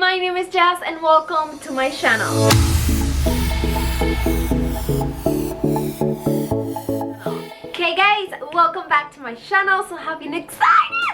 my name is Jazz and welcome to my channel. Okay guys, welcome back to my channel. So I've been excited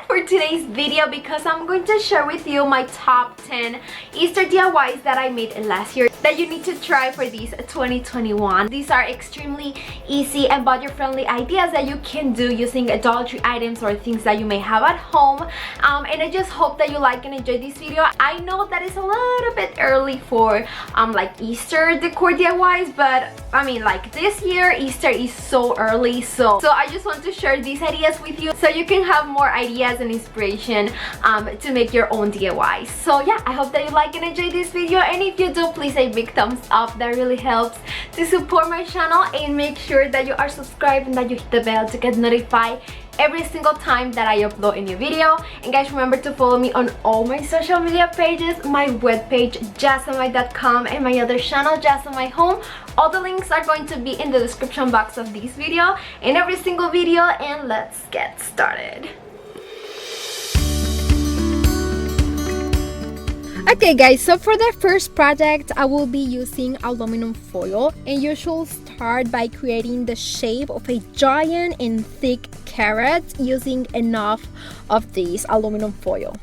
for today's video because I'm going to share with you my top 10 Easter DIYs that I made last year that you need to try for these 2021. These are extremely easy and budget-friendly ideas that you can do using Dollar Tree items or things that you may have at home. And I just hope that you like and enjoy this video. I know that it's a little bit early for like Easter decor DIYs, but I mean, like, this year Easter is so early, so I just want to share these ideas with you so you can have more ideas and inspiration to make your own DIYs. So yeah, I hope that you like and enjoy this video, and if you do, please a big thumbs up. That really helps to support my channel, and make sure that you are subscribed and that you hit the bell to get notified every single time that I upload a new video. And guys, remember to follow me on all my social media pages, my webpage jazomy.com, and my other channel Jazomy Home. All the links are going to be in the description box of this video and every single video, and let's get started. Okay guys, so for the first project I will be using aluminum foil, and you should start by creating the shape of a giant and thick carrot using enough of this aluminum foil.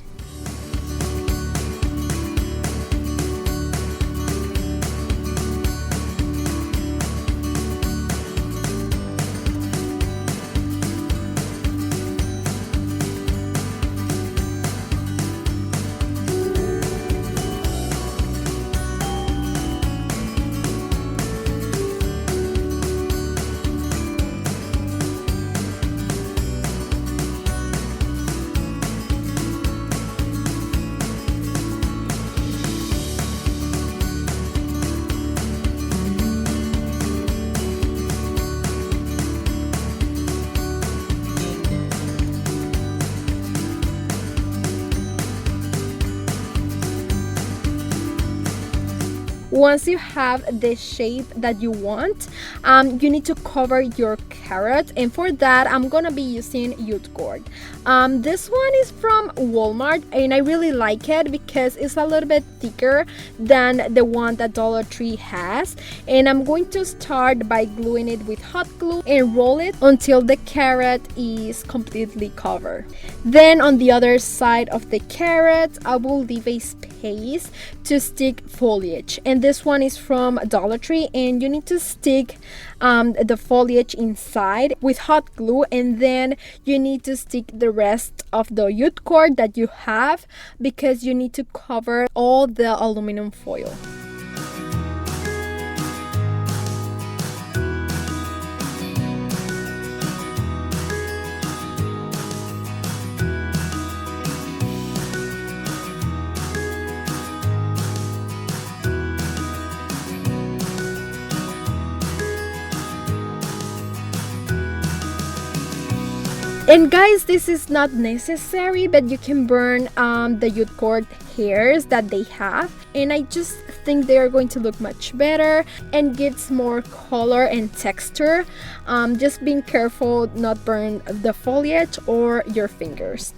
Once you have the shape that you want, you need to cover your carrot, and for that I'm gonna be using jute cord. This one is from Walmart, and I really like it because it's a little bit thicker than the one that Dollar Tree has. And I'm going to start by gluing it with hot glue and roll it until the carrot is completely covered. Then on the other side of the carrot I will leave a space to stick foliage, and this one is from Dollar Tree, and you need to stick the foliage inside with hot glue, and then you need to stick the rest of the jute cord that you have because you need to cover all the aluminum foil. And guys, this is not necessary, but you can burn the jute cord hairs that they have, and I just think they are going to look much better and gives more color and texture. Just being careful not burn the foliage or your fingers.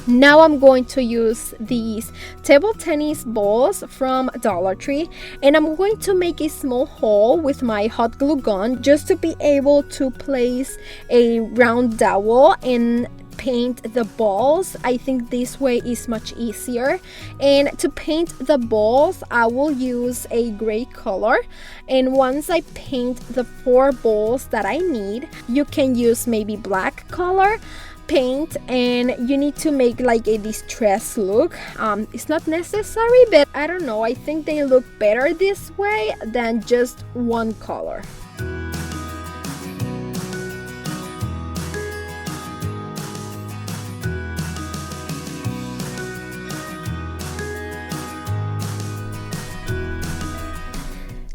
Now I'm going to use these table tennis balls from Dollar Tree, and I'm going to make a small hole with my hot glue gun just to be able to place a round dowel and paint the balls. I think this way is much easier. And to paint the balls I will use a gray color, and once I paint the 4 balls that I need, you can use maybe black color paint, and you need to make like a distressed look. It's not necessary, but I don't know, I think they look better this way than just one color.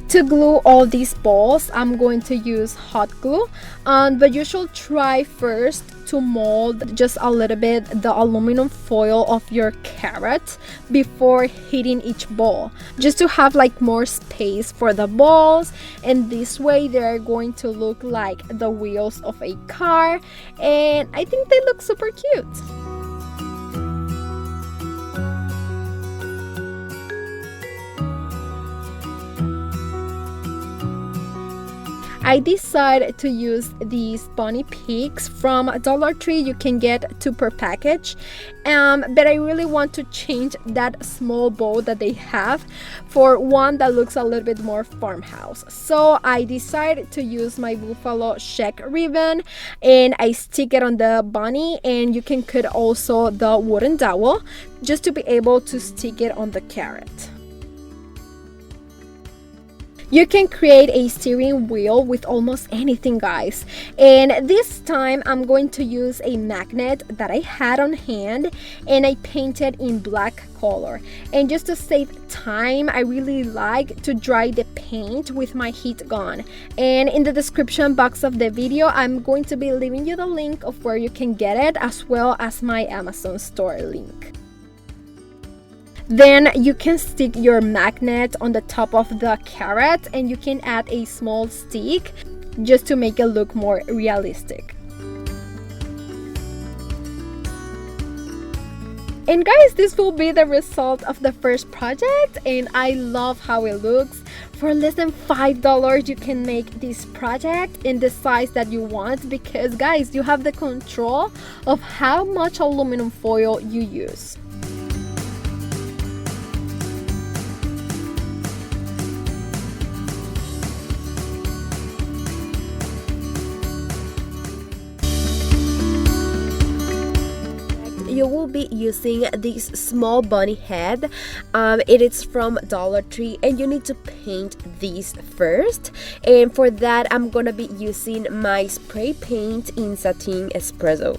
To glue all these balls, I'm going to use hot glue, but you should try first to mold just a little bit the aluminum foil of your carrot before hitting each ball, just to have like more space for the balls, and this way they're going to look like the wheels of a car, and I think they look super cute. I decided to use these bunny pigs from Dollar Tree. You can get 2 per package, but I really want to change that small bow that they have for one that looks a little bit more farmhouse. So I decided to use my buffalo check ribbon, and I stick it on the bunny, and you can cut also the wooden dowel just to be able to stick it on the carrot. You can create a steering wheel with almost anything, guys, and this time I'm going to use a magnet that I had on hand, and I painted in black color. And just to save time, I really like to dry the paint with my heat gun, and in the description box of the video I'm going to be leaving you the link of where you can get it, as well as my Amazon store link. Then you can stick your magnet on the top of the carrot, and you can add a small stick just to make it look more realistic. And guys, this will be the result of the first project, and I love how it looks. For less than $5 you can make this project in the size that you want, because guys, you have the control of how much aluminum foil you use. You will be using this small bunny head. It is from Dollar Tree, and you need to paint these first, and for that I'm gonna be using my spray paint in Satin Espresso.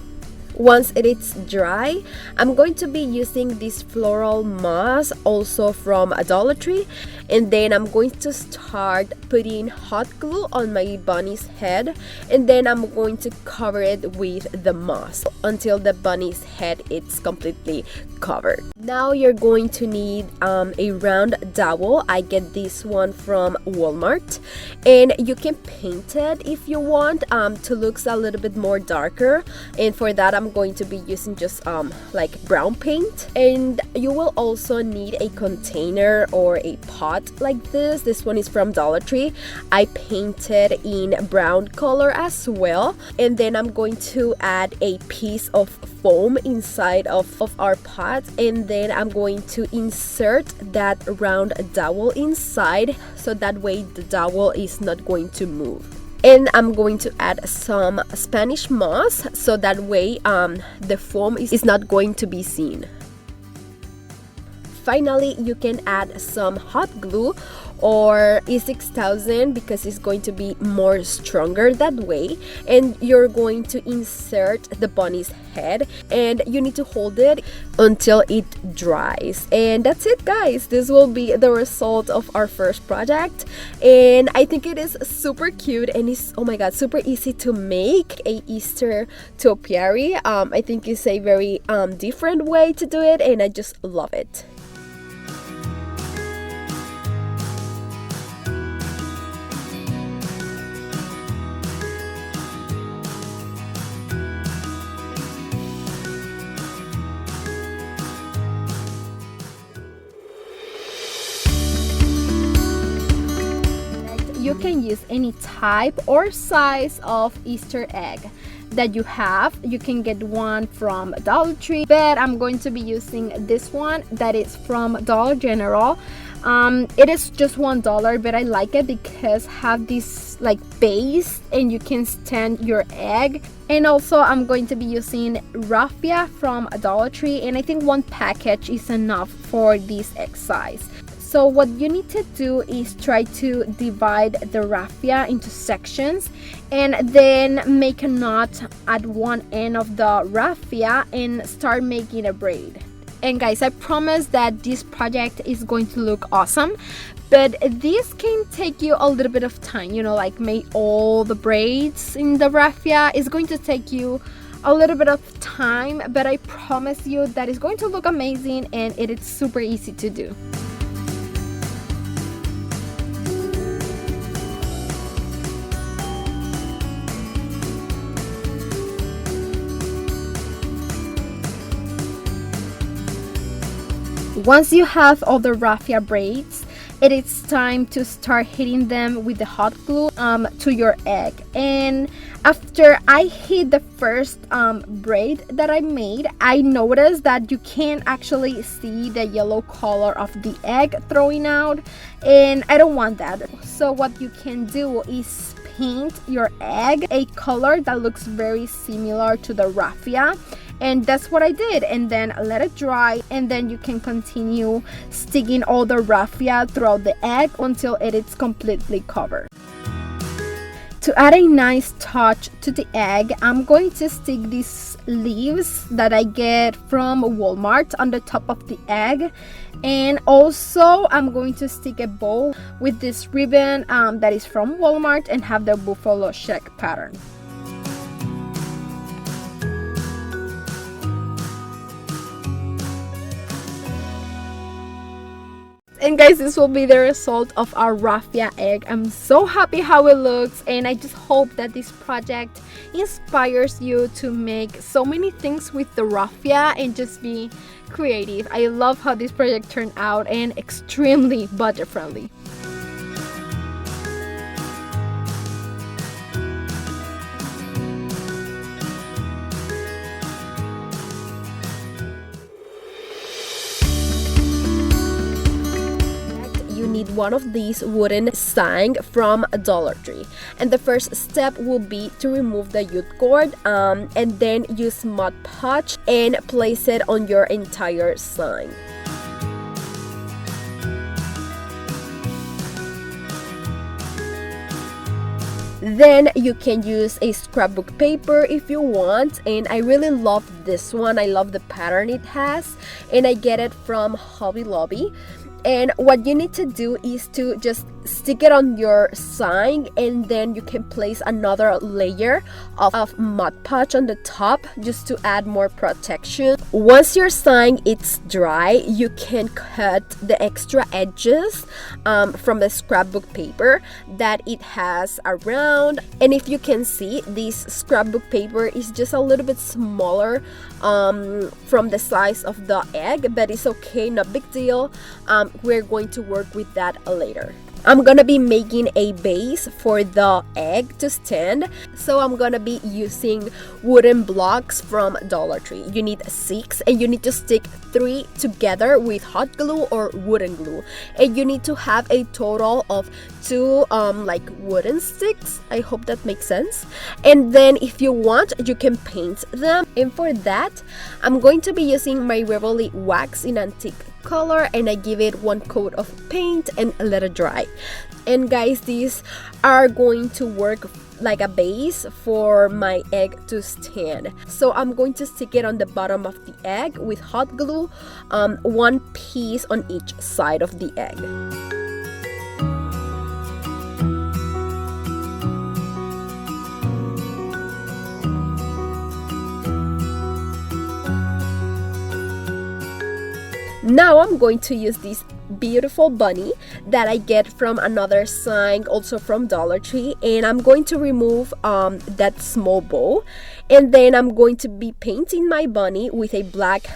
Once it is dry, I'm going to be using this floral moss, also from a Dollar Tree, and then I'm going to start putting hot glue on my bunny's head, and then I'm going to cover it with the moss until the bunny's head is completely covered. Now you're going to need a round dowel. I get this one from Walmart, and you can paint it if you want to look a little bit more darker, and for that I'm going to be using just like brown paint. And you will also need a container or a pot like this. This one is from Dollar Tree. I painted in brown color as well, and then I'm going to add a piece of foam inside of our pot, and then I'm going to insert that round dowel inside, so that way the dowel is not going to move. And I'm going to add some Spanish moss, so that way the foam is not going to be seen. Finally, you can add some hot glue or E6000 because it's going to be more stronger that way, and you're going to insert the bunny's head, and you need to hold it until it dries. And that's it, guys. This will be the result of our first project, and I think it is super cute, and it's, oh my god, super easy to make. A Easter topiary, I think it's a very different way to do it, and I just love it. You can use any type or size of Easter egg that you have. You can get one from Dollar Tree, but I'm going to be using this one that is from Dollar General. It is just $1, but I like it because have this like base and you can stand your egg. And also I'm going to be using raffia from Dollar Tree, and I think one package is enough for this egg size. So what you need to do is try to divide the raffia into sections, and then make a knot at one end of the raffia and start making a braid. And guys, I promise that this project is going to look awesome, but this can take you a little bit of time, you know, like make all the braids in the raffia is going to take you a little bit of time, but I promise you that it's going to look amazing, and it is super easy to do. Once you have all the raffia braids it is time to start hitting them with the hot glue to your egg. And after I hit the first braid that I made, I noticed that you can't actually see the yellow color of the egg throwing out, and I don't want that. So what you can do is paint your egg a color that looks very similar to the raffia, and that's what I did. And then let it dry, and then you can continue sticking all the raffia throughout the egg until it is completely covered. To add a nice touch to the egg, I'm going to stick these leaves that I get from Walmart on the top of the egg. And also I'm going to stick a bow with this ribbon that is from Walmart and have the buffalo check pattern. And guys, this will be the result of our raffia egg. I'm so happy how it looks, and I just hope that this project inspires you to make so many things with the raffia and just be creative. I love how this project turned out and extremely budget friendly. Need one of these wooden sign from Dollar Tree, and the first step will be to remove the jute cord and then use Mod Podge and place it on your entire sign. Then you can use a scrapbook paper if you want, and I really love this one. I love the pattern it has, and I get it from Hobby Lobby. And what you need to do is to just stick it on your sign, and then you can place another layer of Mod Podge on the top just to add more protection. Once your sign is dry, you can cut the extra edges from the scrapbook paper that it has around. And if you can see, this scrapbook paper is just a little bit smaller from the size of the egg, but it's okay, no big deal. We're going to work with that later. I'm gonna be making a base for the egg to stand, so I'm gonna be using wooden blocks from Dollar Tree. You need 6, and you need to stick 3 together with hot glue or wooden glue, and you need to have a total of 2 like wooden sticks. I hope that makes sense. And then if you want, you can paint them, and for that I'm going to be using my Revoli wax in antique color, and I give it 1 coat of paint and let it dry. And guys, these are going to work like a base for my egg to stand. So I'm going to stick it on the bottom of the egg with hot glue, 1 piece on each side of the egg. Now I'm going to use this beautiful bunny that I get from another sign, also from Dollar Tree, and I'm going to remove that small bow, and then I'm going to be painting my bunny with a black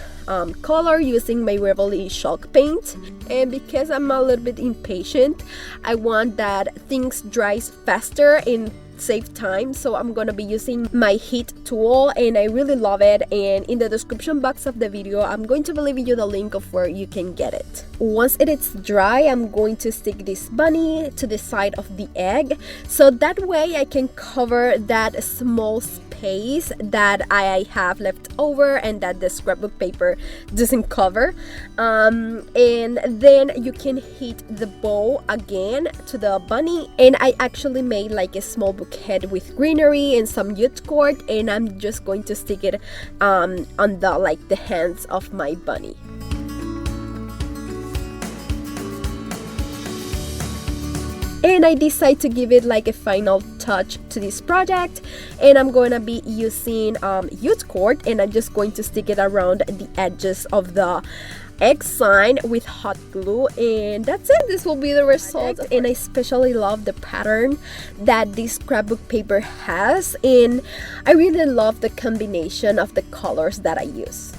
color using my Revoli chalk paint. And because I'm a little bit impatient, I want that things dries faster and save time, so I'm gonna be using my heat tool, and I really love it. And in the description box of the video, I'm going to be leaving you the link of where you can get it. Once it is dry, I'm going to stick this bunny to the side of the egg, so that way I can cover that small space that I have left over and that the scrapbook paper doesn't cover. And then you can hit the bow again to the bunny, and I actually made like a small bouquet with greenery and some jute cord, and I'm just going to stick it on the hands of my bunny. And I decided to give it like a final touch to this project, and I'm going to be using jute cord, and I'm just going to stick it around the edges of the egg sign with hot glue, and that's it. This will be the result, and I especially love the pattern that this scrapbook paper has, and I really love the combination of the colors that I use.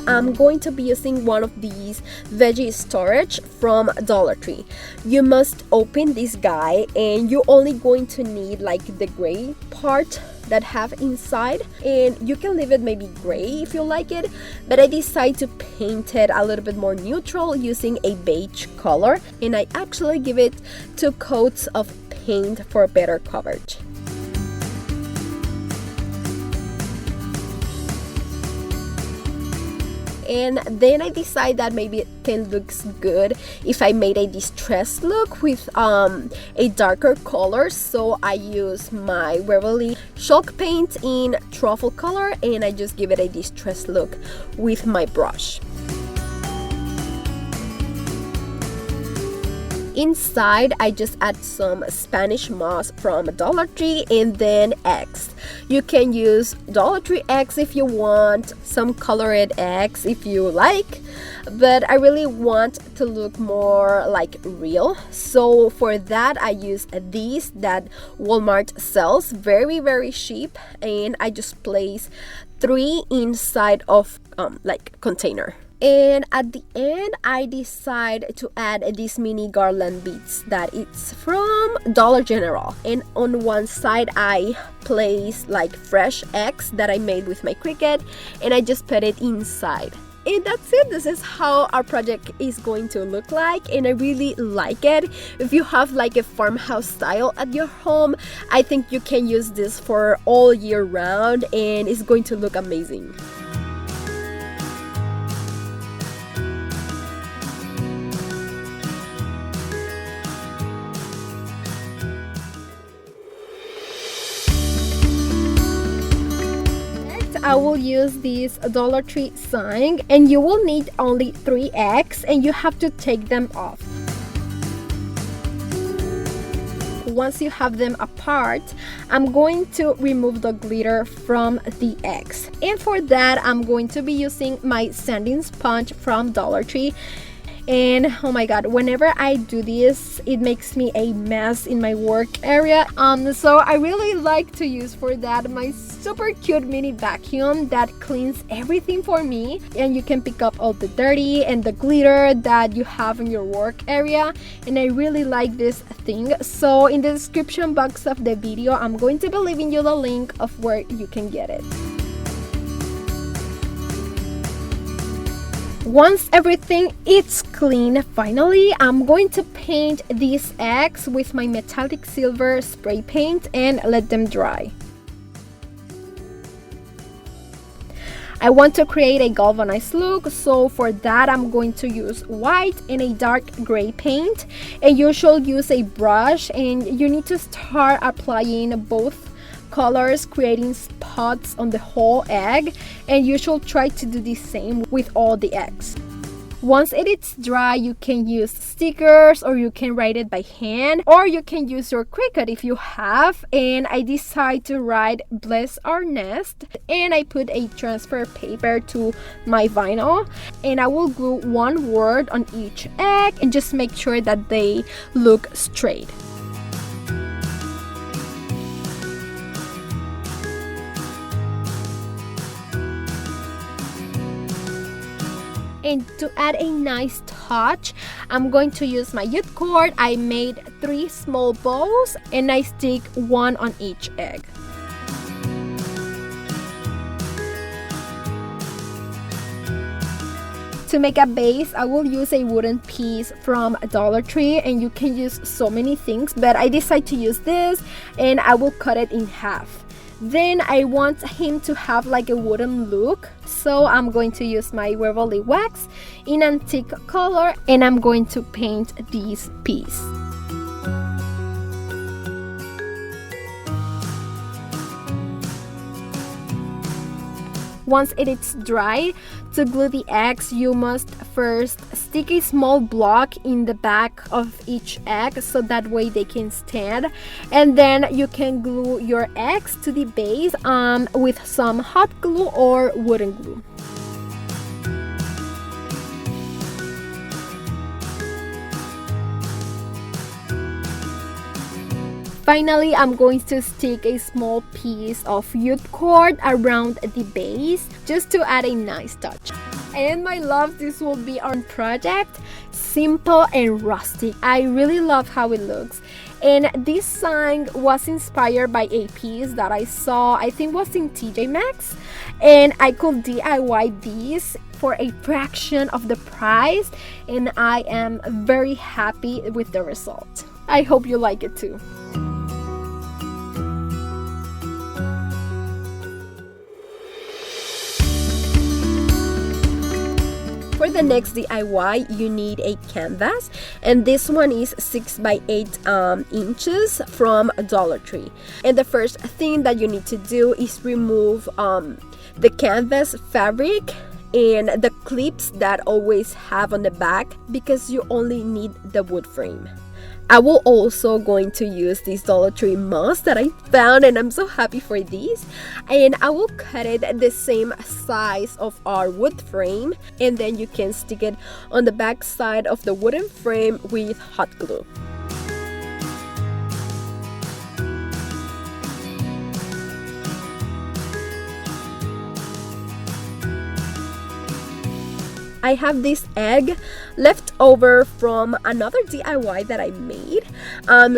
I'm going to be using one of these veggie storage from Dollar Tree. You must open this guy and you're only going to need like the gray part that have inside, and you can leave it maybe gray if you like it, but I decided to paint it a little bit more neutral using a beige color, and I actually give it 2 coats of paint for better coverage. And then I decide that maybe it can look good if I made a distressed look with a darker color. So I use my Waverly chalk paint in truffle color, and I just give it a distressed look with my brush. Inside, I just add some Spanish moss from Dollar Tree and then eggs. You can use Dollar Tree eggs if you want, some colored eggs if you like, but I really want to look more like real. So for that, I use these that Walmart sells, very cheap, and I just place 3 inside of like container. And at the end, I decide to add these mini garland beads that it's from Dollar General. And on one side, I place like fresh eggs that I made with my Cricut, and I just put it inside. And that's it. This is how our project is going to look like, and I really like it. If you have like a farmhouse style at your home, I think you can use this for all year round, and it's going to look amazing. I will use this Dollar Tree sign, and you will need only 3 eggs, and you have to take them off. Once you have them apart, I'm going to remove the glitter from the eggs, and for that I'm going to be using my sanding sponge from Dollar Tree. And oh my god, whenever I do this, it makes me a mess in my work area. So I really like to use for that my super cute mini vacuum that cleans everything for me, and you can pick up all the dirty and the glitter that you have in your work area, and I really like this thing. So in the description box of the video, I'm going to be leaving you the link of where you can get it. Once everything is clean, finally, I'm going to paint these eggs with my metallic silver spray paint and let them dry. I want to create a galvanized look, so for that I'm going to use white and a dark gray paint, and you should use a brush, and you need to start applying both colors, creating spots on the whole egg, and you should try to do the same with all the eggs. Once it is dry, you can use stickers, or you can write it by hand, or you can use your Cricut if you have. And I decide to write "Bless Our Nest," and I put a transfer paper to my vinyl, and I will glue 1 word on each egg and just make sure that they look straight. And to add a nice touch, I'm going to use my jute cord. I made 3 small bows, and I stick 1 on each egg. To make a base, I will use a wooden piece from Dollar Tree, and you can use so many things, but I decided to use this, and I will cut it in half. Then I want him to have like a wooden look, so I'm going to use my Waverly wax in antique color, and I'm going to paint this piece. Once it is dry, to glue the eggs, you must first stick a small block in the back of each egg so that way they can stand, and then you can glue your eggs to the base with some hot glue or wooden glue. Finally, I'm going to stick a small piece of jute cord around the base just to add a nice touch. And my love, this will be our project. Simple and rustic. I really love how it looks. And this sign was inspired by a piece that I saw, I think was in TJ Maxx. And I could DIY these for a fraction of the price. And I am very happy with the result. I hope you like it too. For the next DIY, you need a canvas, and this one is 6 by 8 inches from Dollar Tree. And the first thing that you need to do is remove the canvas fabric and the clips that always have on the back, because you only need the wood frame. I will also going to use this Dollar Tree moss that I found, and I'm so happy for these. And I will cut it the same size of our wood frame, and then you can stick it on the back side of the wooden frame with hot glue. I have this egg left over from another DIY that I made,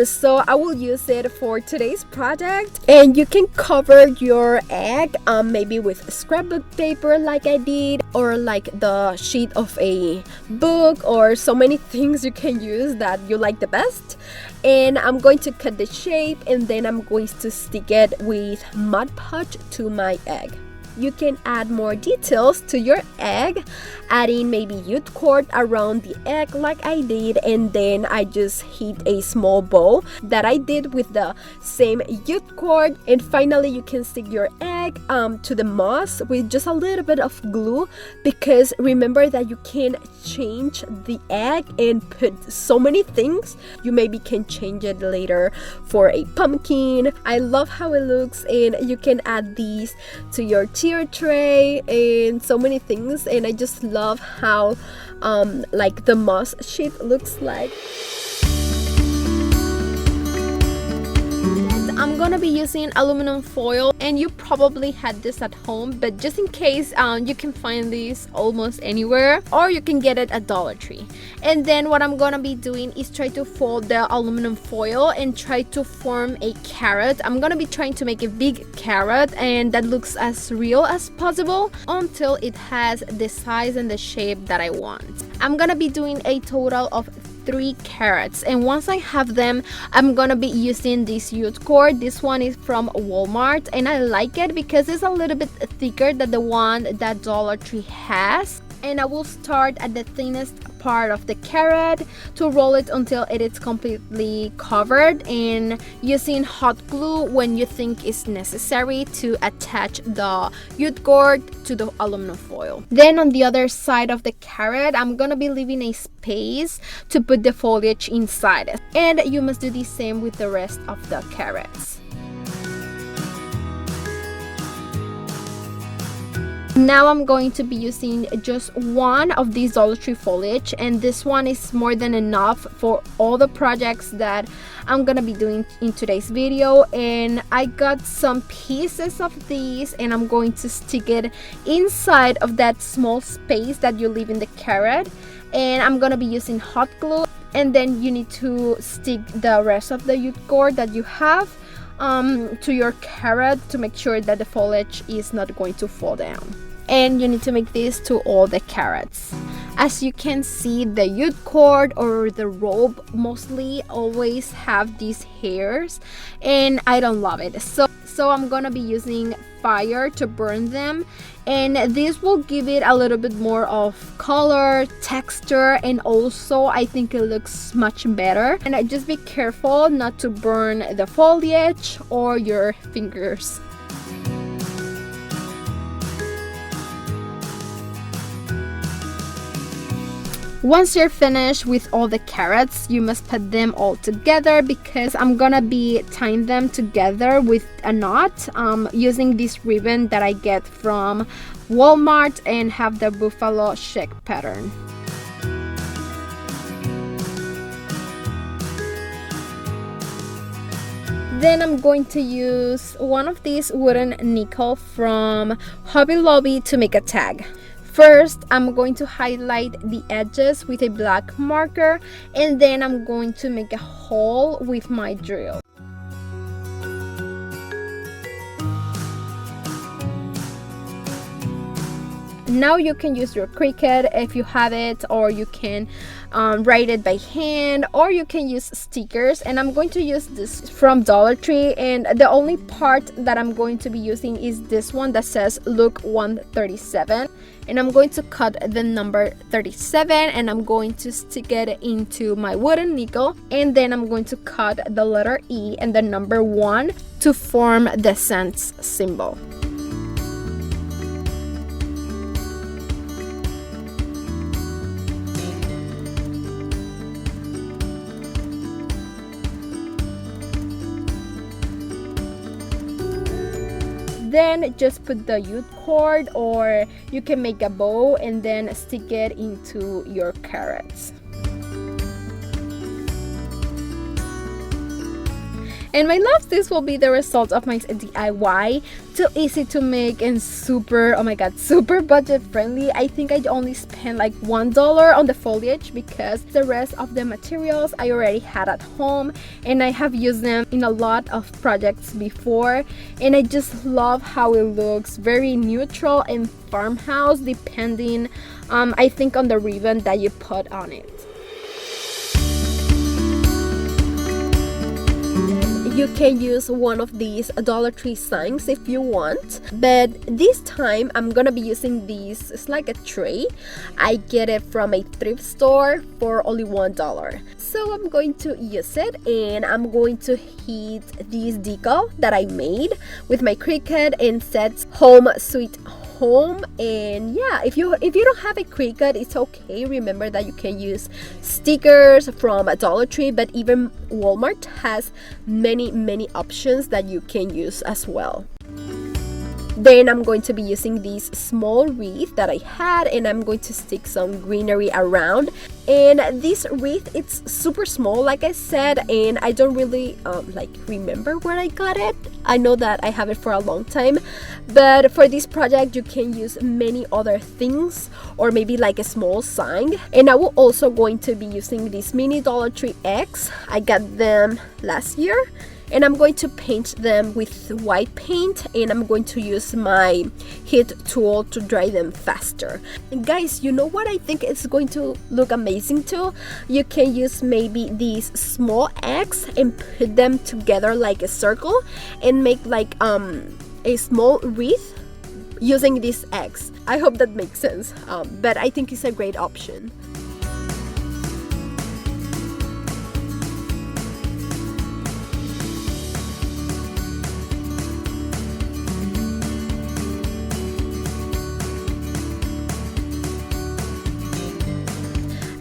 so I will use it for today's project. And you can cover your egg maybe with scrapbook paper like I did, or like the sheet of a book, or so many things you can use that you like the best. And I'm going to cut the shape, and then I'm going to stick it with Mod Podge to my egg. You can add more details to your egg, adding maybe jute cord around the egg like I did, and then I just hit a small bow that I did with the same jute cord. And finally you can stick your egg to the moss with just a little bit of glue, because remember that you can change the egg and put so many things. You maybe can change it later for a pumpkin. I love how it looks, and you can add these to your tier tray and so many things. And I just love how like the moss sheet looks like. I'm gonna be using aluminum foil, and you probably had this at home, but just in case, you can find these almost anywhere, or you can get it at Dollar Tree. And then what I'm gonna be doing is try to fold the aluminum foil and try to form a carrot. I'm gonna be trying to make a big carrot, and that looks as real as possible until it has the size and the shape that I want. I'm gonna be doing a total of 3 carrots, and once I have them, I'm gonna be using this jute cord. This one is from Walmart, and I like it because it's a little bit thicker than the one that Dollar Tree has. And I will start at the thinnest part of the carrot to roll it until it is completely covered, and using hot glue when you think it's necessary to attach the jute cord to the aluminum foil. Then on the other side of the carrot, I'm gonna be leaving a space to put the foliage inside it, and you must do the same with the rest of the carrots. Now I'm going to be using just one of these Dollar Tree foliage, and this one is more than enough for all the projects that I'm gonna be doing in today's video. And I got some pieces of these, and I'm going to stick it inside of that small space that you leave in the carrot, and I'm gonna be using hot glue. And then you need to stick the rest of the jute cord that you have to your carrot to make sure that the foliage is not going to fall down. And you need to make this to all the carrots. As you can see, the jute cord or the rope mostly always have these hairs, and I don't love it. So I'm gonna be using fire to burn them, and this will give it a little bit more of color, texture, and also I think it looks much better. And just be careful not to burn the foliage or your fingers. Once you're finished with all the carrots, you must put them all together, because I'm gonna be tying them together with a knot using this ribbon that I get from Walmart and have the buffalo check pattern. Then I'm going to use one of these wooden nickel from Hobby Lobby to make a tag. First, I'm going to highlight the edges with a black marker, and then I'm going to make a hole with my drill. Now you can use your Cricut if you have it, or you can write it by hand, or you can use stickers. And I'm going to use this from Dollar Tree, and the only part that I'm going to be using is this one that says look 137, and I'm going to cut the number 37 and I'm going to stick it into my wooden nickel, and then I'm going to cut the letter E and the number 1 to form the cents symbol. Then just put the U cord, or you can make a bow and then stick it into your carrots. And my loves, this will be the result of my DIY. Too easy to make and super, oh my god, super budget friendly. I think I only spent like $1 on the foliage because the rest of the materials I already had at home, and I have used them in a lot of projects before, and I just love how it looks. Very neutral and farmhouse, depending I think on the ribbon that you put on it. You can use one of these Dollar Tree signs if you want, but this time I'm gonna be using these. It's like a tray. I get it from a thrift store for only $1. So I'm going to use it, and I'm going to heat this decal that I made with my Cricut and says Home Sweet Home. And yeah, if you don't have a Cricut, it's okay. Remember that you can use stickers from a Dollar Tree, but even Walmart has many options that you can use as well. Then I'm going to be using this small wreath that I had, and I'm going to stick some greenery around. And this wreath, it's super small, like I said, and I don't really remember where I got it. I know that I have it for a long time, but for this project you can use many other things, or maybe like a small sign. And I will also going to be using these mini Dollar Tree eggs. I got them last year, and I'm going to paint them with white paint, and I'm going to use my heat tool to dry them faster. And guys, you know what I think is going to look amazing too? You can use maybe these small eggs and put them together like a circle and make like a small wreath using these eggs. I hope that makes sense, but I think it's a great option.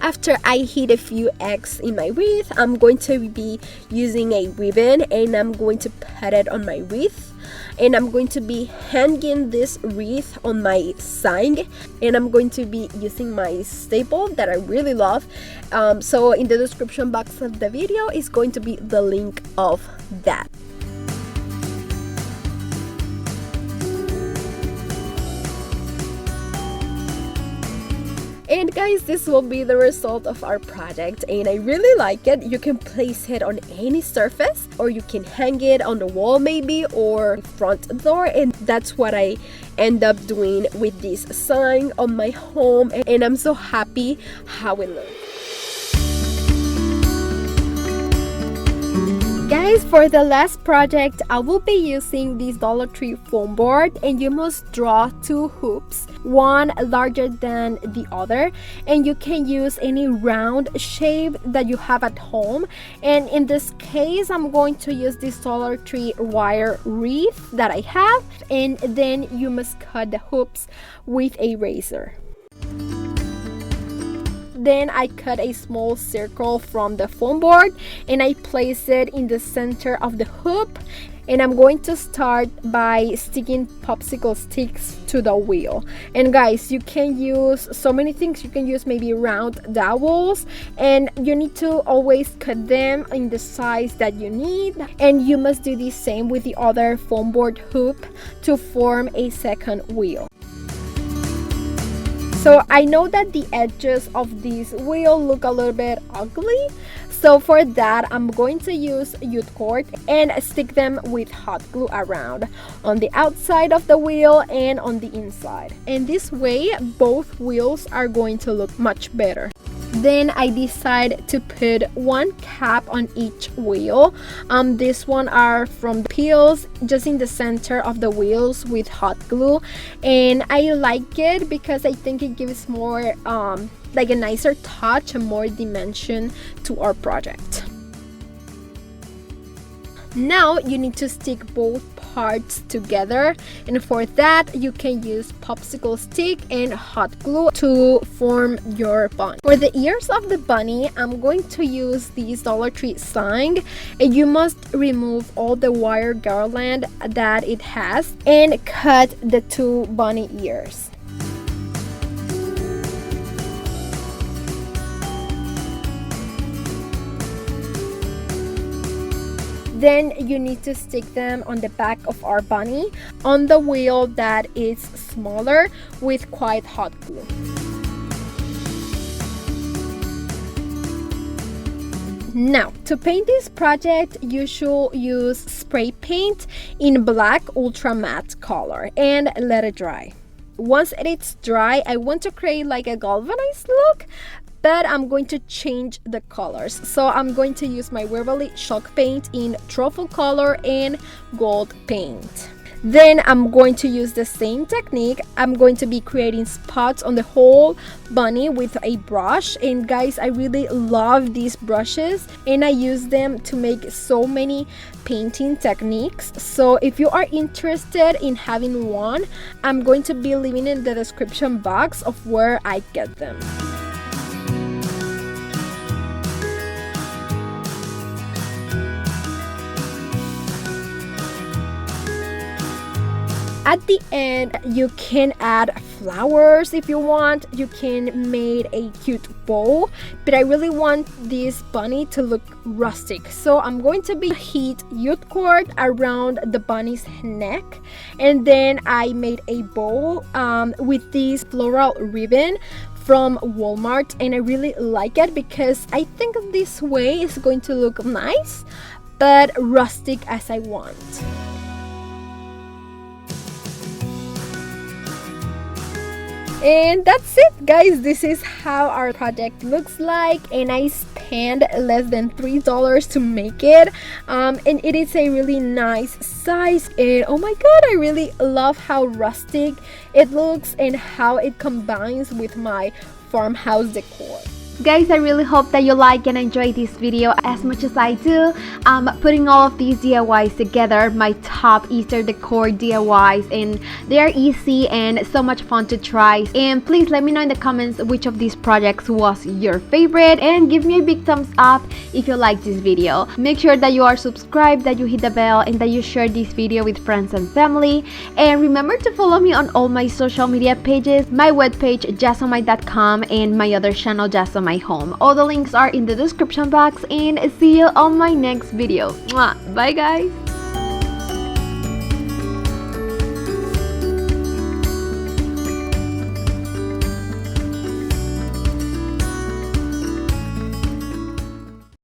After I heat a few eggs in my wreath, I'm going to be using a ribbon, and I'm going to put it on my wreath, and I'm going to be hanging this wreath on my sign, and I'm going to be using my staple that I really love. So in the description box of the video is going to be the link of that. And guys, this will be the result of our project, and I really like it. You can place it on any surface, or you can hang it on the wall maybe, or front door, and that's what I end up doing with this sign on my home, and I'm so happy how it looks. Guys, for the last project, I will be using this Dollar Tree foam board, and you must draw 2 hoops, one larger than the other, and you can use any round shape that you have at home. And in this case, I'm going to use this Dollar Tree wire wreath that I have, and then you must cut the hoops with a razor. Then I cut a small circle from the foam board, and I place it in the center of the hoop, and I'm going to start by sticking popsicle sticks to the wheel. And guys, you can use so many things. You can use maybe round dowels, and you need to always cut them in the size that you need, and you must do the same with the other foam board hoop to form a second wheel. So I know that the edges of this wheel look a little bit ugly. So for that, I'm going to use jute cord and stick them with hot glue around on the outside of the wheel and on the inside. And this way, both wheels are going to look much better. Then I decide to put one cap on each wheel. This one are from the peels just in the center of the wheels with hot glue, and I like it because I think it gives more like a nicer touch and more dimension to our project. Now you need to stick both parts together, and for that you can use popsicle stick and hot glue to form your bunny. For the ears of the bunny, I'm going to use this Dollar Tree sign, and you must remove all the wire garland that it has and cut the two bunny ears. Then you need to stick them on the back of our bunny on the wheel that is smaller with quite hot glue. Now, to paint this project, you should use spray paint in black ultra matte color and let it dry. Once it's dry, I want to create like a galvanized look, but I'm going to change the colors. So I'm going to use my Waverly chalk paint in truffle color and gold paint. Then I'm going to use the same technique. I'm going to be creating spots on the whole bunny with a brush. And guys, I really love these brushes and I use them to make so many painting techniques. So if you are interested in having one, I'm going to be leaving in the description box of where I get them. At the end, you can add flowers if you want. You can make a cute bow, but I really want this bunny to look rustic. So I'm going to be heat jute cord around the bunny's neck, and then I made a bow with this floral ribbon from Walmart, and I really like it because I think this way is going to look nice but rustic as I want. And that's it, guys. This is how our project looks like, and I spent less than $3 to make it, and it is a really nice size. And oh my god, I really love how rustic it looks and how it combines with my farmhouse decor. Guys, I really hope that you like and enjoy this video as much as I do. Putting all of these DIYs together, my top Easter decor DIYs, and they are easy and so much fun to try. And please let me know in the comments which of these projects was your favorite, and give me a big thumbs up if you like this video. Make sure that you are subscribed, that you hit the bell, and that you share this video with friends and family. And remember to follow me on all my social media pages, my webpage jazomy.com, and my other channel Jazomy Home. All the links are in the description box, and see you on my next video. Mwah. Bye guys.